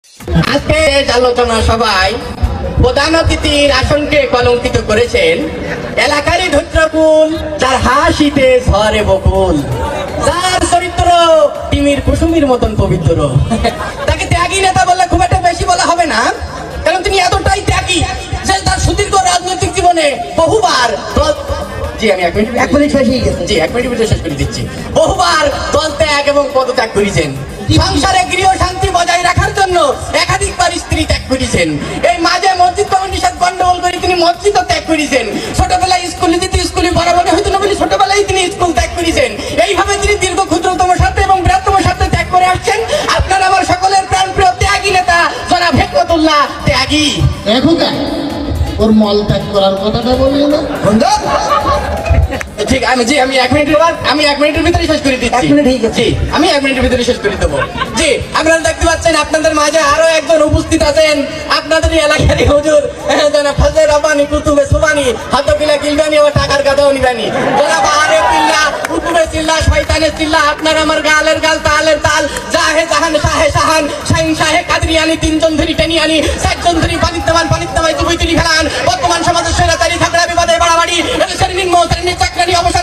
আজকে আলোচনা সভায় প্রধান অতিথির আসনকে কলঙ্কিত করেছেন এলাকারই ধৈর্যকুল, যার হাসিতে ঝরে বকুল, যার চরিত্র তিমির কুসুমির মতন পবিত্র। তাকে ত্যাগী নেতা বললে খুব একটা বেশি বলা হবে না, কারণ তিনি এতটাই ত্যাগী যে তার সুদীর্ঘ রাজনৈতিক জীবনে বহুবার এক মিনিট শেষ করে দিচ্ছি। বহুবার দল ত্যাগ এবং পদত্যাগ করেছেন। সংসারে গৃহ শান্তি বজায় রাখার জন্য একাধিকবার স্ত্রী ত্যাগ করেছেন। এই মাঝে মসজিদ কমিটির সাথে গন্ডগোল করে তিনি মসজিদ ত্যাগ করেছেন। ছোটবেলায় স্কুলে যেতে স্কুলে বরাবর হইতো না বলে ছোটবেলায় তিনি স্কুল ত্যাগ করেছেন। এইভাবে তিনি দীর্ঘ ক্ষুদ্রতম স্বার্থে এবং বৃহত্তম স্বার্থে ত্যাগ করে আসছেন। আপনার আমার সকলের প্রাণপ্রিয় ত্যাগী নেতা জনাব হেকমতুল্লাহ ত্যাগী। ওর মল ত্যাগ করার কথাটা বলি না ঠিক আমি এক মিনিটের ভিতরে শেষ করে দিচ্ছি। আমি 1 মিনিটের ভিতরে শেষ করে দেবো। জি, আপনারা দেখতে পাচ্ছেন আপনাদের মাঝে আরো একজন উপস্থিত আছেন, আপনাদের এলাকারই হুজুর জনাব ফজলে রব্বানী কুতুবে সুবানি, হাতে কিলা কিলবানি ও টাকার গাদাও নিবানি। জনাব আরে পিল্লা কুতুবে চিল্লা শয়তানের চিল্লা, আপনার আমার গালের গাল তালের তাল, জাহে জাহান শাহে শাহান শাহিন শাহে কাদরিয়ানি, 3 জন ধরি টেনিয়ানি, 4 জন ধরি পানিত্তামাই তুবই তুলি ফেলান। বর্তমান সমাজের সেরাতারি ঝগড়া বিবাদে বাড়াবাড়ি, এদেশের নিম্ন শ্রেণীর চাকরানি অবসান